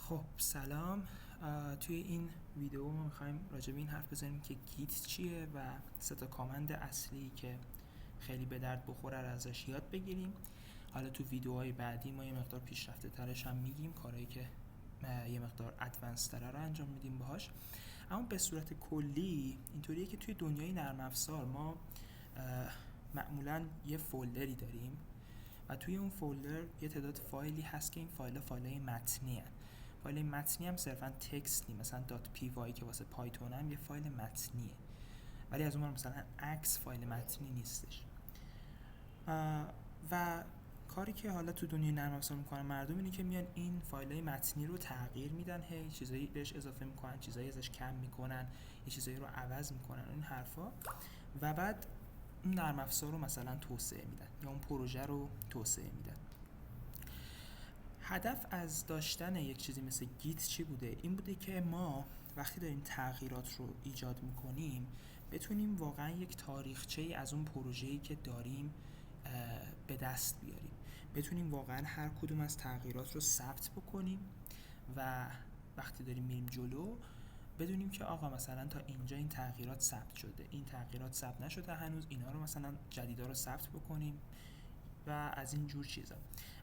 خب سلام. توی این ویدیو ما میخوایم راجع به این حرف بزنیم که گیت چیه و سه تا کامند اصلی که خیلی به درد بخوره رو ازش یاد بگیریم. حالا تو ویدیوهای بعدی ما یه مقدار پیشرفته ترش هم میگیم، کارهایی که یه مقدار ادوانس تره رو انجام میدیم باهاش. اما به صورت کلی اینطوریه که توی دنیای نرم افزار ما معمولاً یه فولدری داریم و توی اون فولدر یه تعداد فایلی هست که این فایلای متنی هست. فایل متنی هم صرفا تکست نی، مثلا .py که واسه پایتون هم یه فایل متنیه، ولی از اون مثلا عکس فایل متنی نیستش. و کاری که حالا تو دنیای نرم افزار میکنن مردم اینه که میان این فایلای متنی رو تغییر میدن، هی چیزایی بهش اضافه میکنن، چیزایی ازش کم میکنن، یه چیزایی رو عوض میکنن، این حرفا، و بعد اون نرم افزار رو مثلا توسعه میدن یا اون پروژه رو توسعه میدن. هدف از داشتن یک چیزی مثل گیت چی بوده؟ این بوده که ما وقتی داریم تغییرات رو ایجاد میکنیم بتونیم واقعا یک تاریخچه‌ای از اون پروژه‌ای که داریم به دست بیاریم، بتونیم واقعا هر کدوم از تغییرات رو ثبت بکنیم و وقتی داریم میریم جلو بدونیم که آقا مثلا تا اینجا این تغییرات ثبت شده، این تغییرات ثبت نشده هنوز، اینا رو مثلا جدیدا رو ثبت بکنیم و از این جور چیزا.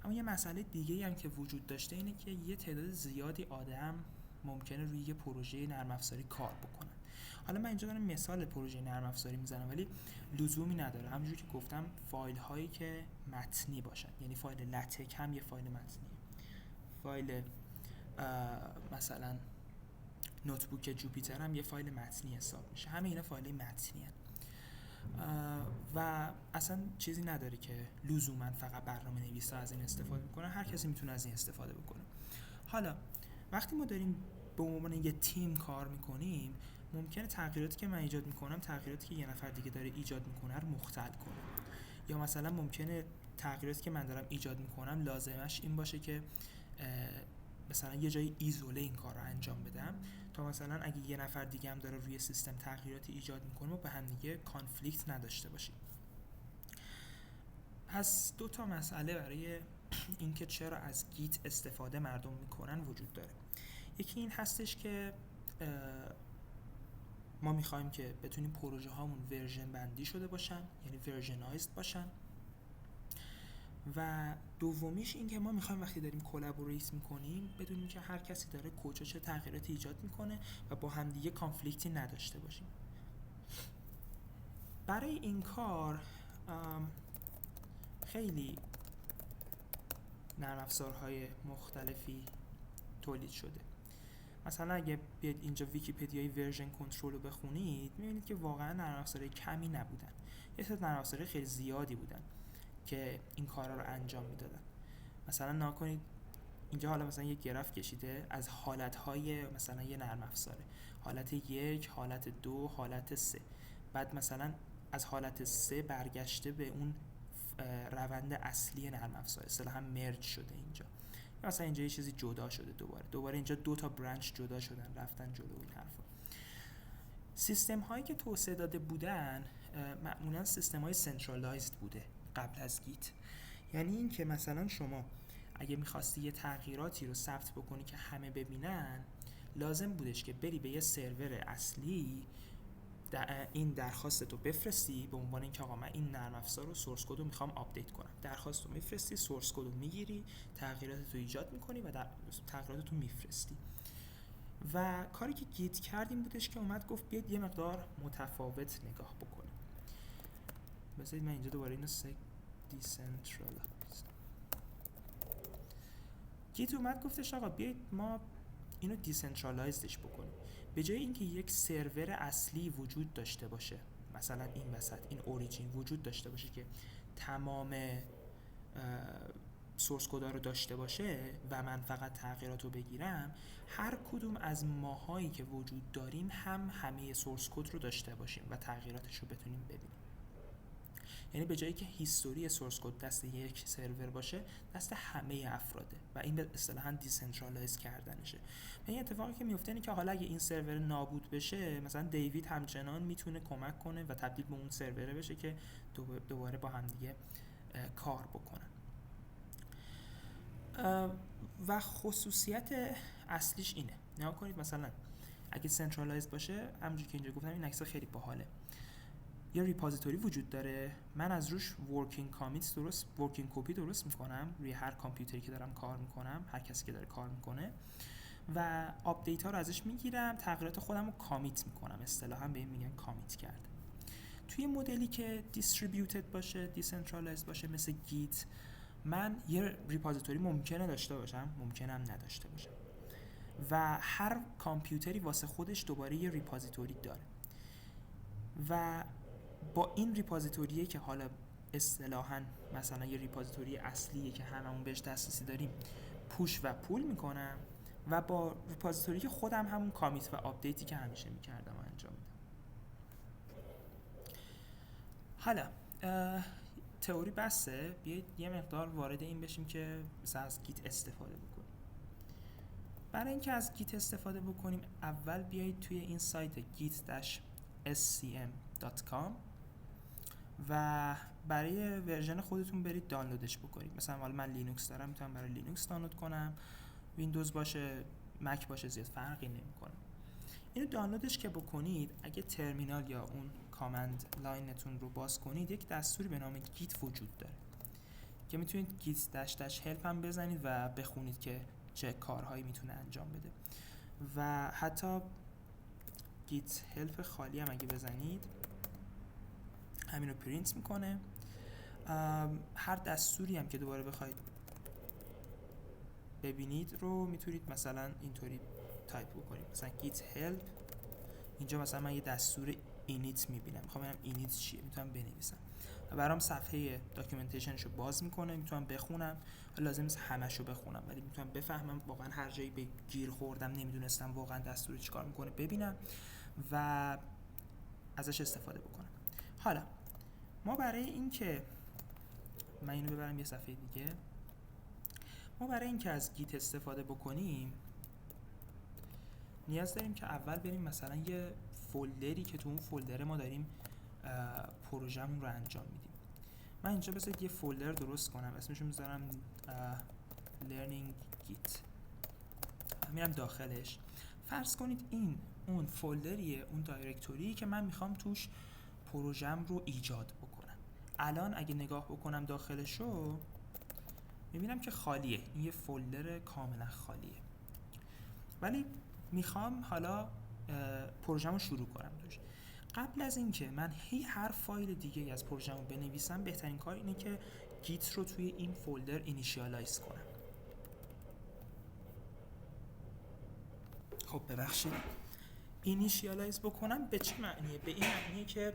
اما یه مسئله دیگه‌ای هم که وجود داشته اینه که یه تعداد زیادی آدم ممکنه روی یه پروژه نرم افزاری کار بکنن. حالا من اینجا دارم مثال پروژه نرم افزاری میزنم ولی لزومی نداره. همونجوری که گفتم فایل هایی که متنی باشن، یعنی فایل لتک هم یه فایل متنیه، فایل مثلا نوتبوک جوپیتر هم یه فایل متنی حساب میشه. همه اینا فایل متنی هست و اصلا چیزی نداره که لزوما فقط برنامه نویسا از این استفاده میکنه، هر کسی میتونه از این استفاده بکنه. حالا وقتی ما داریم به عنوان یه تیم کار میکنیم ممکنه تغییراتی که من ایجاد میکنم تغییراتی که یه نفر دیگه داره ایجاد میکنه رو مختل کنه، یا مثلا ممکنه تغییراتی که من دارم ایجاد میکنم لازمش این باشه که مثلا یه جای ایزوله این کار رو انجام بدم تا مثلا اگه یه نفر دیگه هم داره روی سیستم تغییراتی ایجاد میکنه و به هم دیگه کانفلیکت نداشته باشیم. پس دو تا مسئله برای اینکه چرا از گیت استفاده مردم میکنن وجود داره. یکی این هستش که ما میخوایم که بتونیم پروژه هامون ورژن بندی شده باشن، یعنی ورژنایزد باشن، و دومیش این که ما میخوایم وقتی داریم کلابوریت میکنیم بدونیم که هر کسی داره کجا چه تغییراتی ایجاد میکنه و با هم دیگه کانفلیکتی نداشته باشیم. برای این کار خیلی نرم افزارهای مختلفی تولید شده. مثلا اگه بیاید اینجا ویکی‌پدیای ورژن کنترل رو بخونید میبینید که واقعا نرم افزارهای کمی نبودن، یه سری نرم افزارهای خیلی زیادی بودن که این کارا رو انجام میدادن. مثلا ناکنید اینجا حالا مثلا یک گراف کشیده از حالتهای مثلا یه نرم افزاره، حالت 1، حالت 2، حالت 3، بعد مثلا از حالت 3 برگشته به اون روند اصلی نرم افزار، اصطلاحاً مرج شده اینجا، یا مثلا اینجا یه چیزی جدا شده، دوباره اینجا دو تا برانچ جدا شدن رفتن جلو این حرفا. سیستم هایی که توسعه داده بودن معمولا سیستم های سنترالایزد بوده قبل از گیت، یعنی این که مثلا شما اگه میخواستی یه تغییراتی رو ثبت بکنی که همه ببینن لازم بودش که بری به یه سرور اصلی این درخواست رو بفرستی به عنوان اینکه آقا من این نرم افزار رو سورس کد رو میخوام آپدیت کنم، درخواست رو میفرستی، سورس کد رو میگیری، تغییرات رو ایجاد میکنی و تغییرات رو میفرستی. و کاری که گیت کرد این بودش که اومد گفت بیاید یه مقدار متفاوت نگاه بکنیم. بذارید من اینجا دوباره اینو دیسنترالایز. گیت اومد گفتش آقا بیاید ما اینو دیسنترالایزدش بکنیم. به جای اینکه یک سرور اصلی وجود داشته باشه، مثلا این وسط این اوریجین وجود داشته باشه که تمام سورس کد رو داشته باشه و من فقط تغییرات رو بگیرم، هر کدوم از ماهایی که وجود داریم هم همه سورس کد رو داشته باشیم و تغییراتش رو بتونیم ببینیم. یعنی به جایی که هیستوری سورس کد دست یک سرور باشه دست همه افراده و این به اصطلاحاً دیسنترالایز کردنشه. و این اتفاقی که میفته اینه که حالا اگه این سرور نابود بشه مثلا دیوید همچنان میتونه کمک کنه و تبدیل به اون سروره بشه که دوباره با هم دیگه کار بکنن. و خصوصیت اصلیش اینه، نگاه کنید مثلا اگه سنترالایزد باشه، همونجوری که اینجا گفتم این عکس خیلی باحاله، یه ریپوزیتوری وجود داره، من از روش ورکینگ کپی درست میکنم روی هر کامپیوتری که دارم کار میکنم، هر کسی که داره کار میکنه، و آپدیت ها رو ازش میگیرم، تغییرات خودم رو کامیت میکنم، اصطلاحا به این میگن کامیت کرد. توی مدلی که دیستریبیوتد باشه، دیسنترالایزد باشه، مثل گیت، من یه ریپوزیتوری ممکنه داشته باشم، ممکنم نداشته باشم، و هر کامپیوتری واسه خودش دوباره یه ریپوزیتوری داره و با این ریپوزیتوریه که حالا اصطلاحاً مثلا یه ریپوزیتوری اصلیه که هممون بهش دسترسی داریم پوش و پول میکنم و با ریپوزیتوری که خودم همون کامیت و آپدیتی که همیشه میکردم انجام میدم. حالا تئوری بسته، بیایید یه مقدار وارد این بشیم که مثلا از گیت استفاده بکنیم. برای اینکه از گیت استفاده بکنیم اول بیایید توی این سایت git-scm.com و برای ورژن خودتون برید دانلودش بکنید. مثلا حالا من لینوکس دارم، میتونم برای لینوکس دانلود کنم، ویندوز باشه، مک باشه، زیاد فرقی نمیکنه. اینو دانلودش که بکنید، اگه ترمینال یا اون کامند لاینتون رو باز کنید، یک دستوری به نام گیت وجود داره که میتونید git-help هم بزنید و بخونید که چه کارهایی میتونه انجام بده. و حتی git-help خالی هم اگه بزنید همین رو پرینت میکنه. هر دستوری هم که دوباره بخواید ببینید رو میتونید مثلا اینطوری تایپ بکنید، مثلا git-help. اینجا مثلا من یه دستور init میبینم، میخوام ببینم init چیه، میتونم بنویسم و برام صفحه داکیومنتیشنش رو باز میکنه، میتونم بخونم. لازم نیست همش رو بخونم، ولی میتونم بفهمم، واقعا هر جایی به گیر خوردم نمیدونستم واقعا دستور چیکار میکنه ببینم و ازش استفاده بکنم. حالا ما برای این که من اینو ببرم یه صفحه دیگه، ما برای این که از گیت استفاده بکنیم نیاز داریم که اول بریم مثلا یه فولدری که تو اون فولدر ما داریم پروژه‌مون رو انجام میدیم. من اینجا بذارید یه فولدر درست کنم، اسمشو میذارم learning git، میرم داخلش. فرض کنید این اون فولدریه، اون دایرکتوری که من میخوام توش پروژه‌م رو ایجاد بکنم. الان اگه نگاه بکنم داخلشو میبینم که خالیه، این یه فولدر کاملا خالیه، ولی میخوام حالا پروژه‌مو شروع کنم توش. قبل از اینکه من هر فایل دیگه از پروژه‌مو بنویسم، بهترین کار اینه که گیت رو توی این فولدر اینیشیالایز کنم. خب ببخشید، اینیشیالایز بکنم به چه معنیه؟ به این معنیه که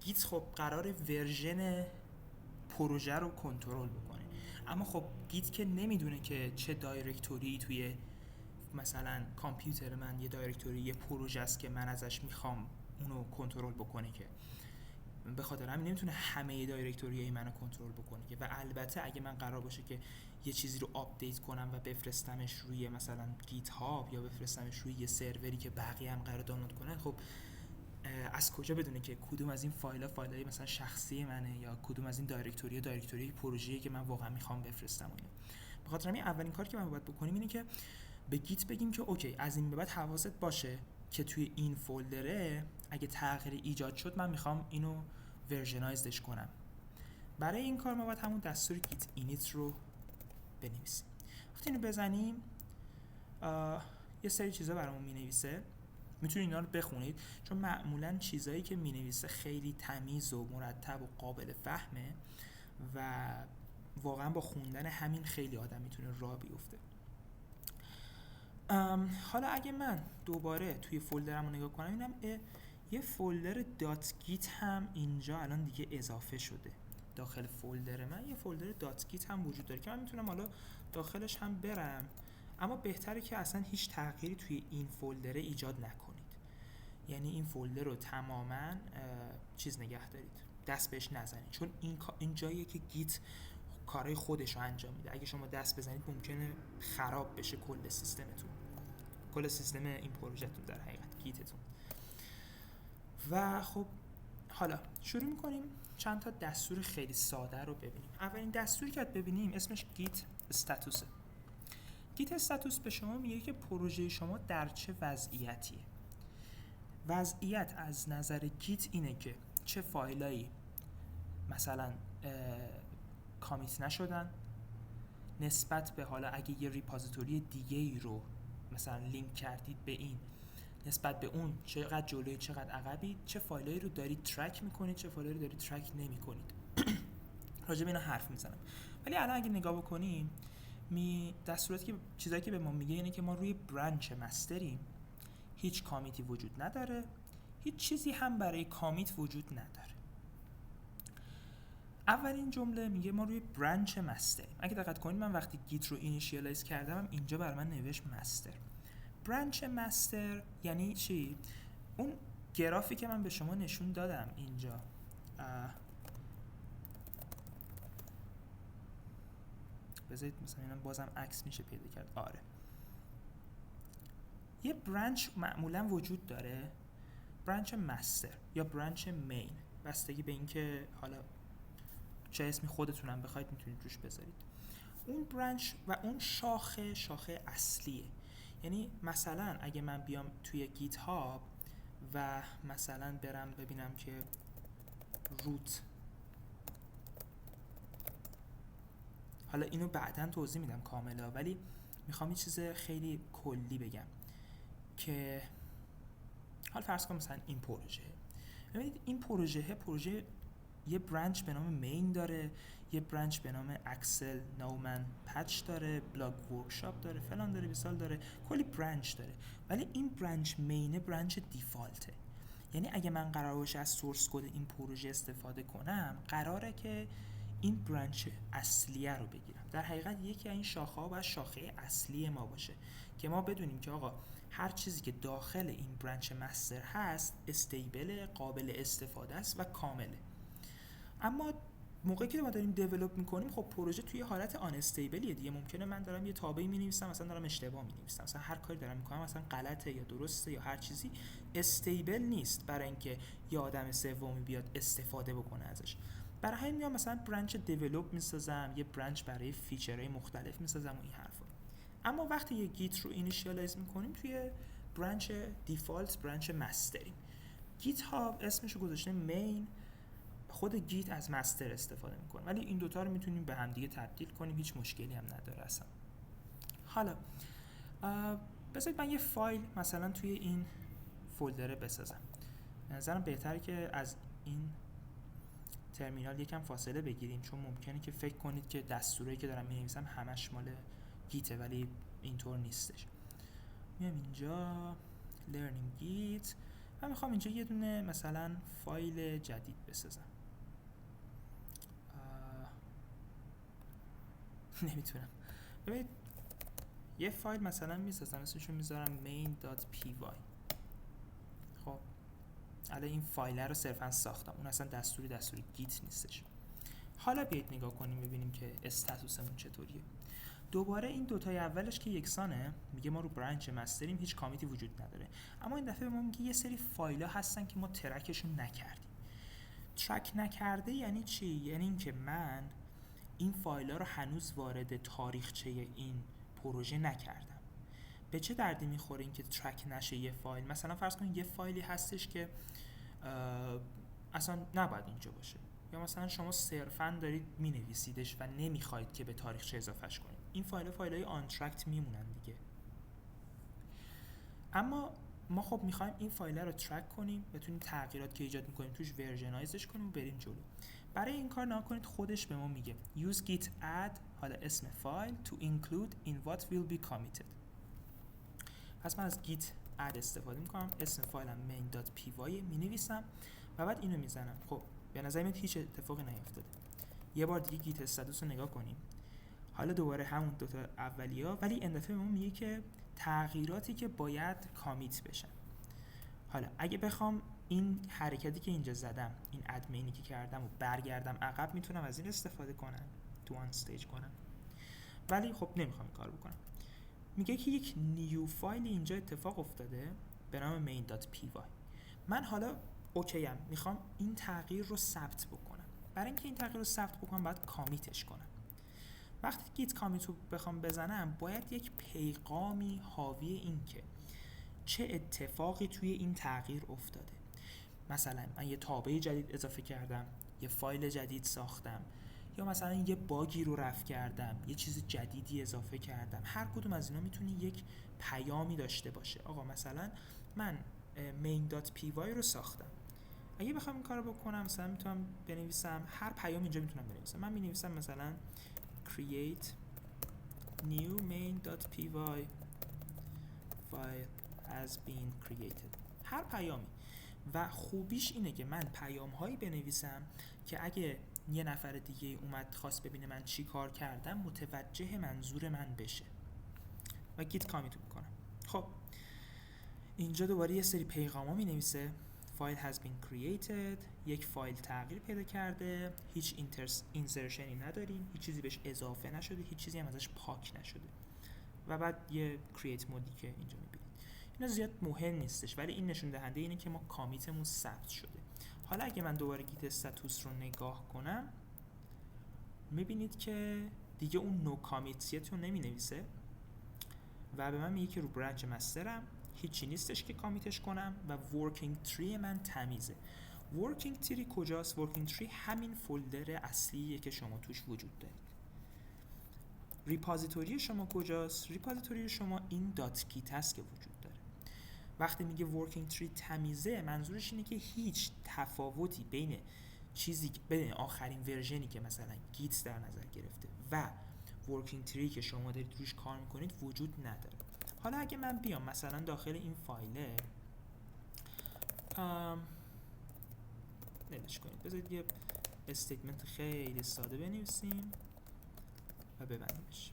گیت خب قرار ورژن پروژه رو کنترل بکنه، اما خب گیت که نمیدونه که چه دایرکتوری توی مثلا کامپیوتر من، یه دایرکتوری، یه پروژه است که من ازش میخوام اونو کنترل بکنه، که به خاطر همین نمیتونه همه دایرکتوریای منو کنترل بکنه که. و البته اگه من قرار باشه که یه چیزی رو آپدیت کنم و بفرستمش روی مثلا گیت هاب یا بفرستمش روی یه سروری که بقیه هم قرار دانلود کنن، خب از کجا بدونه که کدوم از این فایل‌های مثلا شخصی منه یا کدوم از این دایرکتوری پروژه‌ای که من واقعا میخوام بفرستم اونو. به خاطر همین اولین کاری که من باید بکنیم اینه که به گیت بگیم که اوکی، از این به بعد حواست باشه که توی این فولدره اگه تغییر ایجاد شد من میخوام اینو ورژنایزش کنم. برای این کار ما باید همون دستور گیت اینیت رو بنویسیم. وقتی اینو بزنیم یه سری چیزا برامون مینویسه، میتونید اینا رو بخونید چون معمولا چیزایی که مینویسه خیلی تمیز و مرتب و قابل فهمه و واقعا با خوندن همین خیلی آدم میتونه راه بیفته. حالا اگه من دوباره توی فولدرم رو نگاه کنم اینم یه فولدر دات گیت هم اینجا الان دیگه اضافه شده. داخل فولدر من یه فولدر دات گیت هم وجود داره که من میتونم حالا داخلش هم برم، اما بهتره که اصلا هیچ تغییری توی این فولدر ایجاد نکنید. یعنی این فولدر رو تماما چیز نگه دارید، دست بهش نزنید، چون این جاییه که گیت کارهای خودش رو انجام میده. اگه شما دست بزنید ممکنه خراب بشه کل سیستمتون، کل سیستم این پروژهتون، در حقیقت گیتتون. و خب حالا شروع میکنیم چند تا دستور خیلی ساده رو ببینیم. اولین دستوری که ببینیم اسمش گیت استاتوسه. گیت استاتوس به شما میگه که پروژه شما در چه وضعیتیه. وضعیت از نظر گیت اینه که چه فایلایی مثلا کامیت نشدن، نسبت به حالا اگه یه ریپازیتوری دیگه ای رو مثلا لینک کردید به این، نسبت به اون چقدر جلوی چقدر عقبی، چه فایلایی رو دارید ترک میکنید، چه فایلایی رو دارید ترک نمیکنید. راجع به اینا حرف میزنم. ولی الان اگه نگاه بکنیم در صورتی که چیزایی که به ما میگه اینه که ما روی برانچ مستریم، هیچ کامیتی وجود نداره، هیچ چیزی هم برای کامیت وجود نداره. اولین جمله میگه ما روی برانچ مستریم. اگه دقت کنید من وقتی گیت رو اینیشیالایز کردم اینجا برای من نوشت مستر. برانچ مستر یعنی چی؟ اون گرافی که من به شما نشون دادم اینجا، بذارید مثلا اینا بازم عکس میشه پیدا کرد. آره، یه برانچ معمولا وجود داره، برانچ مستر یا برانچ مین، بستگی به اینکه حالا چه اسمی خودتونم بخواید میتونید روش بذارید. اون برانچ و اون شاخه اصلیه. یعنی مثلا اگه من بیام توی گیت هاب و مثلا برم ببینم که روت، حالا اینو بعداً توضیح میدم کاملا، ولی میخوام یه چیز خیلی کلی بگم که حالا فرض کنم مثلا این پروژه، ببینید این پروژه یه برانچ به نام مین داره، یه برانچ به نام اکسل نومن پچ داره، بلاگ ورکشاپ داره، فلان داره، بیسال داره، کلی برانچ داره. ولی این برانچ مینه برانچ دیفالته. یعنی اگه من قرار باشه از سورس کد این پروژه استفاده کنم، قراره که این برانچ اصلیه رو بگیرم. در حقیقت یکی از این شاخه‌ها باید شاخه اصلی ما باشه که ما بدونیم که آقا هر چیزی که داخل این برانچ مستر هست استیبل، قابل استفاده است و کامله. اما موقعی که ما داریم دیولپ میکنیم، خب پروژه توی حالت آن استیبلیه دیگه. ممکنه من دارم یه تابعی می‌نویسم، مثلا دارم اشتباه می‌نویسم، مثلا هر کاری دارم می‌کنم مثلا غلطه یا درسته یا هر چیزی، استیبل نیست برای اینکه یه آدم سومی بیاد استفاده بکنه ازش. برای همین میام مثلا برانچ دیولپ می‌سازم، یه برانچ برای فیچرهای مختلف می‌سازم و این حرفا. اما وقتی یه گیت رو اینیشیالایز می‌کنیم توی برانچ دیفالت، برانچ مستریم. گیت هاب اسمش رو گذاشته مین، خود گیت از مستر استفاده میکنه، ولی این دوتا رو میتونیم به هم دیگه تبدیل کنیم، هیچ مشکلی هم نداره اصلا. حالا بذارید من یه فایل مثلا توی این فولدره بسازم. به نظرم بهتره که از این ترمینال یکم فاصله بگیریم، چون ممکنه که فکر کنید که دستورایی که دارم مینویسم همش مال گیته، ولی اینطور نیستش. میام اینجا learning git و میخوام اینجا یه دونه مثلا فایل جدید بسازم. نمیتونم. ببینید یه فایل مثلا میسازم، اسمشو میذارم main.py. خب الان این فایل رو صرفا ساختم، اون اصلا دستور گیت نیستش. حالا بیایید نگاه کنیم ببینیم که استاتوسمون چطوریه. دوباره این دوتای اولش که یکسانه، میگه ما رو برانچ مستریم، هیچ کامیتی وجود نداره. اما این دفعه به ما میگه یه سری فایل‌ها هستن که ما ترکشون نکردیم. ترک نکرده یعنی چی؟ یعنی اینکه من این فایل‌ها رو هنوز وارد تاریخچه این پروژه نکردم. به چه دردی میخوره اینکه ترک نشه یه فایل؟ مثلا فرض کنید یه فایلی هستش که اصلا نباید اینجا باشه، یا مثلا شما صرفاً دارید مینویسیدش و نمیخواید که به تاریخچه اضافهش کنید. این فایل‌های آن ترکت میمونن دیگه. اما ما خب میخوایم این فایل رو ترک کنیم، بتونیم تغییرات که ایجاد میکنیم توش ورژنایزش کنیم و بریم جلو. برای این کار نگاه کنید خودش به ما میگه use git add، حالا اسم فایل، to include in what will be committed. پس من از git add استفاده میکنم، اسم فایلم main.py مینویسم و بعد اینو میزنم. خب به نظر میاد هیچ اتفاقی نیفتاده. یه بار دیگه گیت استاتوس رو نگاه کنیم. حالا دوباره همون دوتا اولیا، ولی این دفعه بهمون میگه که تغییراتی که باید کامیت بشن. حالا اگه بخوام این حرکتی که اینجا زدم، این ادمینی که کردم و برگردم عقب، میتونم از این استفاده کنم، تو آن استیج کنم، ولی خب نمیخوام این کار بکنم. میگه که یک نیو فایل اینجا اتفاق افتاده به نام main.py. من حالا اوکیم، میخوام این تغییر رو ثبت بکنم. برای اینکه این تغییر رو ثبت بکنم باید کامیتش کنم. وقتی گیت کامیت رو بخوام بزنم باید یک پیغامی حاوی این که چه اتفاقی توی این تغییر افتاده. مثلا من یه تابع جدید اضافه کردم، یه فایل جدید ساختم، یا مثلا یه باگی رو رفع کردم، یه چیز جدیدی اضافه کردم. هر کدوم از اینا میتونه یک پیامی داشته باشه. آقا مثلا من main.py رو ساختم، اگه بخوام این کارو بکنم مثلا میتونم بنویسم، هر پیام اینجا میتونم بنویسم. من مینویسم مثلا create new main.py file has been created، هر پیامی. و خوبیش اینه که من پیام هایی بنویسم که اگه یه نفر دیگه اومد خواست ببینه من چی کار کردم متوجه منظور من بشه. و گیت کامیت میکنم. خب اینجا دوباره یه سری پیغام ها می نویسه. فایل has been created، یک فایل تغییر پیدا کرده، هیچ اینسرشنی نداریم، هیچ چیزی بهش اضافه نشده، هیچ چیزی هم ازش پاک نشده. و بعد یه create مودی که اینجا میبینید. اینا زیاد مهم نیستش، ولی این نشون دهنده اینه که ما کامیتمون ثبت شده. حالا اگه من دوباره گیت استاتوس رو نگاه کنم میبینید که دیگه اون نو کامیتیت رو نمی نویسه و به من میگه که رو برنچ مسترم هیچی نیستش که کامیتش کنم و ورکینگ تری من تمیزه. ورکینگ تری کجاست؟ ورکینگ تری همین فولدر اصلیه که شما توش وجود دارید. ریپازیتوری شما کجاست؟ ریپازیتوری شما این دات گیت هست که وجود داره. وقتی میگه ورکینگ تری تمیزه منظورش اینه که هیچ تفاوتی بین بین آخرین ورژنی که مثلا گیت در نظر گرفته و ورکینگ تری که شما دارید روش کار میکنید وجود نداره. حالا اگه من بیام مثلا داخل این فایله نلش کنید، بذارید یه استیتمنت خیلی ساده بنویسیم و ببندیمش.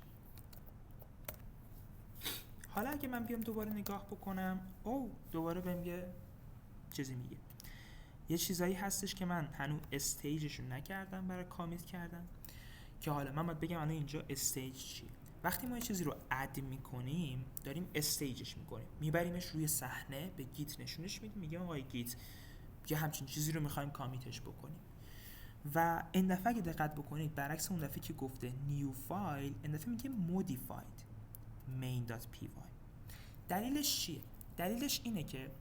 حالا اگه من بیام دوباره نگاه بکنم، دوباره بهم یه چیزی میگه. یه چیزایی هستش که من هنوز استیجشو نکردم برای کامیت کردن، که حالا من باید بگم الان اینجا استیج چیه. وقتی ما یه چیزی رو اد میکنیم داریم استیجش میکنیم، میبریمش روی صحنه، به گیت نشونش میدیم، میگیم آقای گیت یه همچین چیزی رو میخوایم کامیتش بکنیم. و این دفعه اگه دقت بکنید برعکس اون دفعه که گفته نیو فایل، این دفعه میگه modified main.py. دلیلش چیه؟ دلیلش اینه که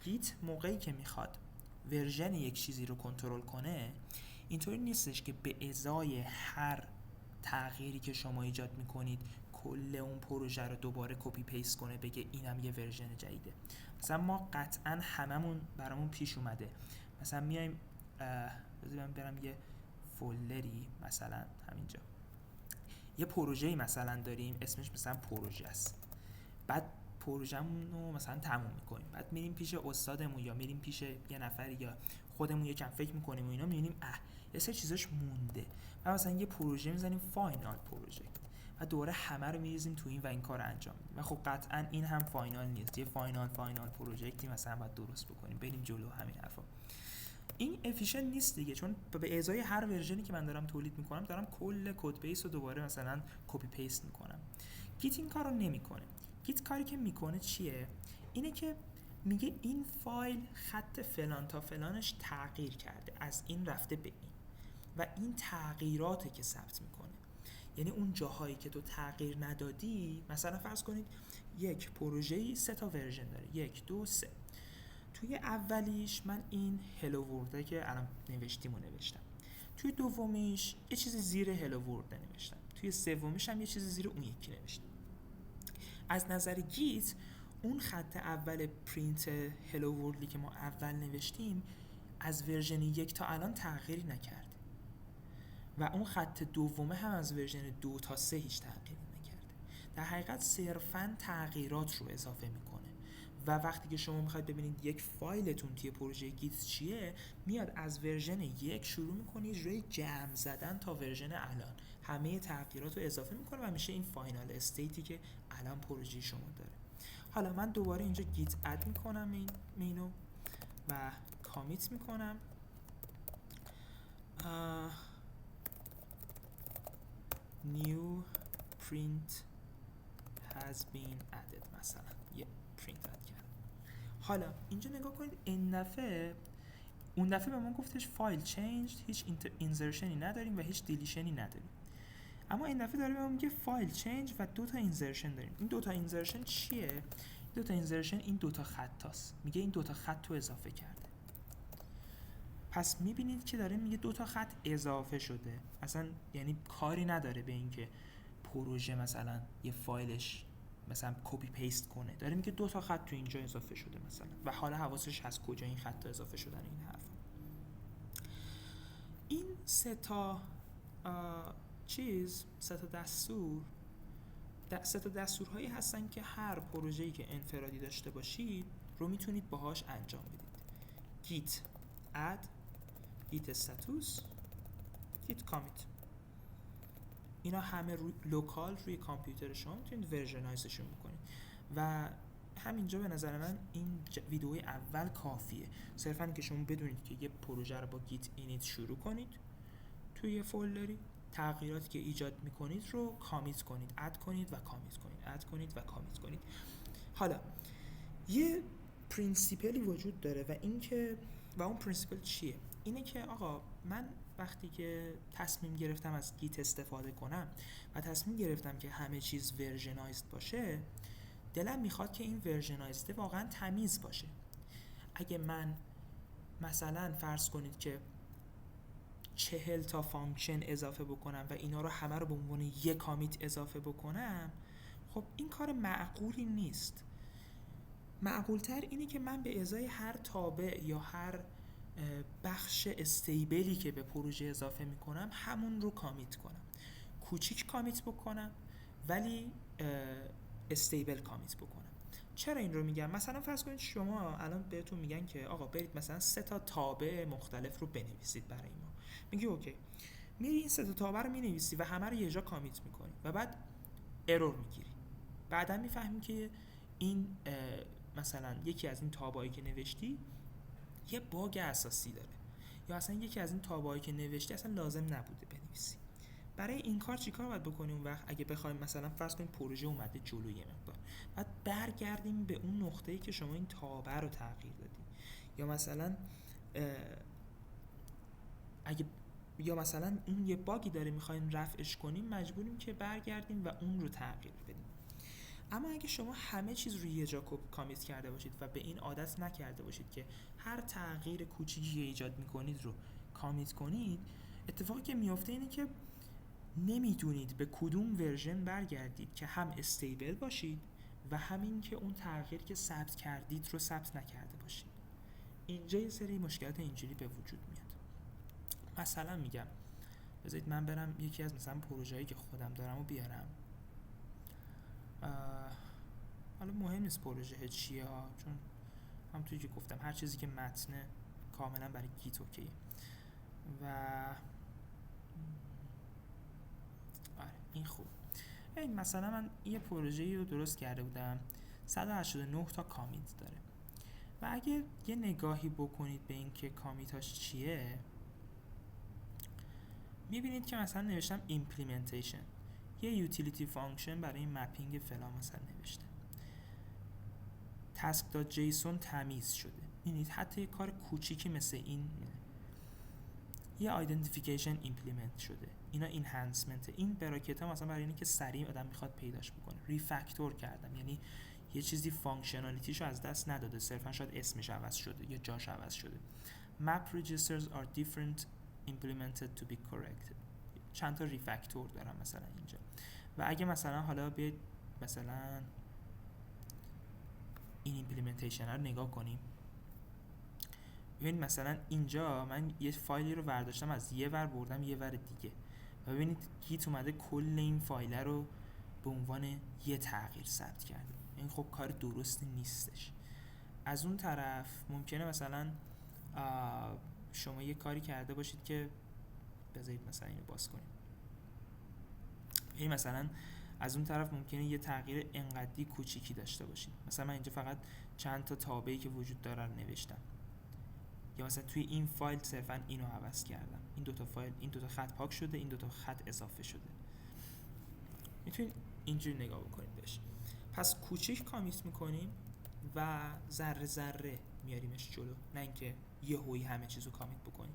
گیت موقعی که میخواد ورژن یک چیزی رو کنترل کنه اینطوری نیستش که به ازای هر تغییری که شما ایجاد میکنید کل اون پروژه رو دوباره کپی پیست کنه بگه اینم یه ورژن جدیده. مثلا ما قطعا هممون برامون پیش اومده مثلا میایم بذارم برم یه فولدری مثلا همینجا یه پروژه‌ای مثلا داریم اسمش مثلا پروژه است، بعد پروژه‌مون رو مثلا تموم میکنیم، بعد میریم پیش استادمون یا میریم پیش یه نفر یا خودمون یکم فکر میکنیم و اینا میبینیم یه سری چیزاش مونده و مثلا یه پروژه میزنیم فاینال پروژه و دوباره همه رو میریزیم تو این و این کار انجام میدیم و خب قطعا این هم فاینال نیست، یه فاینال پروژکتی مثلا باید درست بکنیم بریم جلو. همین حرفا این افیشنت نیست دیگه، چون به ازای هر ورژنی که من دارم تولید میکنم دارم کل کد بیس رو دوباره مثلا کپی پیست میکنم. گیت این کارو نمیکنه. گیت کاری که میکنه چیه؟ اینه که میگه این فایل خط فلان تا فلانش تغییر کرده، از این رفته به این و این تغییراته که ثبت میکنه. یعنی اون جاهایی که تو تغییر ندادی، مثلا فرض کنید یک پروژه‌ای 3 تا ورژن داره، 1 2 3. توی اولیش من این هلو ورد که الان نوشتیمو نوشتم، توی دومیش یه چیزی زیر هلو ورد نوشتم، توی سومیش هم یه چیزی زیر اون یکی نوشتم. از نظر گیت اون خط اول پرینت هلو وردی که ما اول نوشتیم از ورژن 1 تا الان تغییری نکرده و اون خط دومه هم از ورژن 2 تا 3 هیچ تغییری نکرده. در حقیقت صرفاً تغییرات رو اضافه میکنه و وقتی که شما میخواید ببینید یک فایلتون توی پروژه گیت چیه، میاد از ورژن 1 شروع میکنه روی جمع زدن تا ورژن الان، همه تغییرات رو اضافه میکنه و میشه این فاینال استیتی که الان پروژه شما داره. حالا من دوباره اینجا گیت اد میکنم اینو و کامیت میکنم. new print has been added، مثلا یه پرینت اد کردم. حالا اینجا نگاه کنید، این دفعه اون دفعه به ما گفتش فایل changed، هیچ اینسرشنی نداریم و هیچ دیلیشنی نداریم. اما این دفعه داره بهمون میگه فایل چنج و 2 تا اینزرشن داریم. این 2 تا اینزرشن چیه؟ 2 تا اینزرشن این 2 تا خطاست. میگه این 2 تا خط رو اضافه کرده. پس میبینید که داره میگه 2 تا خط اضافه شده. اصلا یعنی کاری نداره به این که پروژه مثلا یه فایلش مثلا کپی پیست کنه. داره میگه 2 تا خط تو اینجا اضافه شده مثلا و حالا حواسش هست کجا این خط اضافه شدن این حرف. این 3 تا دستورهایی هستن که هر پروژه‌ای که انفرادی داشته باشید رو میتونید باهاش انجام بدید. git add، git status، git commit. اینا همه لوکال روی کامپیوتر شما میتونید ورژنایزشون بکنید و همینجا به نظر من این ویدئوی اول کافیه. صرفاً که شما بدونید که یه پروژه رو با git init شروع کنید، توی یه فولدری تغییراتی که ایجاد میکنید رو کامیت کنید، اد کنید و کامیت کنید، اد کنید و کامیت کنید. حالا یه پرینسیپلی وجود داره و اون پرینسیپل چیه؟ اینه که آقا من وقتی که تصمیم گرفتم از گیت استفاده کنم و تصمیم گرفتم که همه چیز ورژنایزد باشه، دلم میخواد که این ورژنایزد واقعا تمیز باشه. اگه من مثلا فرض کنید که 40 تا فانکشن اضافه بکنم و اینا رو همه رو به عنوان یک کامیت اضافه بکنم، خب این کار معقولی نیست. معقولتر اینه که من به ازای هر تابع یا هر بخش استیبلی که به پروژه اضافه میکنم همون رو کامیت کنم. کوچیک کامیت بکنم ولی استیبل کامیت بکنم. چرا این رو میگم؟ مثلا فرض کنید شما الان بهتون میگن که آقا برید مثلا 3 تا تابع مختلف رو بنویسید برای ما. میگی اوکی، میری این 3 تا تابع رو مینویسی و همه رو یه جا کامیت میکنی و بعد ارور میگیری. بعدا میفهمی که این مثلا یکی از این تابعایی که نوشتی یه باگ اساسی داره یا اصلا یکی از این تابعایی که نوشتی اصلا لازم نبوده بنویسی. برای این کار چیکار باید بکنیم اون وقت؟ اگه بخوایم مثلا فرض کنیم پروژه اومده جلوی یه مقدار، بعد برگردیم به اون نقطه‌ای که شما این تابع رو تغییر دادی، یا مثلا اون یه باگی داره می‌خوایم رفعش کنیم، مجبوریم که برگردیم و اون رو تغییر بدیم. اما اگه شما همه چیز رو یه جا کامیت کرده باشید و به این عادت نکرده باشید که هر تغییر کوچیکی که ایجاد می‌کنید رو کامیت کنید، اتفاقی که میفته اینه که نمیدونید به کدوم ورژن برگردید که هم استیبل باشید و همین که اون تغییر که ثبت کردید رو ثبت نکرده باشید. اینجا یه سری مشکلات اینجوری به وجود میاد. مثلا میگم بذارید من برم یکی از مثلا پروژه‌ای که خودم دارم رو بیارم. حالا مهم نیست پروژه چیه ها، چون همونطوری که گفتم هر چیزی که متنه کاملا برای گیت اوکیه. و این خوب. این مثلا من یه پروژه‌ای رو درست کرده بودم 189 تا کامیت داره و اگه یه نگاهی بکنید به این که کامیتاش چیه، میبینید که مثلا نوشتم implementation، یه یوتیلیتی فانکشن برای مپینگ فلان مثلا نوشته، task.json تمیز شده. ببینید حتی یه کار کوچیکی مثل این، یه آیدنتیفیکیشن ایمپلیمنت شده، اینا اینهانسمنت. این براکت ها مثلا برای اینه که سریع آدم میخواد پیداش بکنه. ریفکتور کردم، یعنی یه چیزی فانکشنالیتیشو از دست نداده، صرفا شاید اسمش عوض شده یا جاش عوض شده. map registers are different implemented to be corrected. چند تا ریفکتور دارم مثلا اینجا. و اگه مثلا حالا بیاید مثلا این ایمپلیمنتیشن رو نگاه کنیم، ببینید مثلا اینجا من یه فایلی رو برداشتم از یه ور بردم یه ور دیگه و ببینید گیت اومده کل این فایل رو به عنوان یه تغییر ثبت کرده. این خب کار درستی نیستش. از اون طرف ممکنه مثلا شما یه کاری کرده باشید که بذارید مثلا اینو باز کنیم. این مثلا از اون طرف ممکنه یه تغییر انقدری کوچیکی داشته باشید. مثلا من اینجا فقط چند تا تابعی که وجود داره رو نوشتم، یا مثلا توی این فایل صرفا اینو عوض کردم، این دو تا خط پاک شده، این دو تا خط اضافه شده. میتونید اینجوری نگاه بکنید بهش. پس کوچیک کامیت میکنیم و ذره ذره میاریمش جلو، نه اینکه یهویی همه چیزو کامیت بکنیم.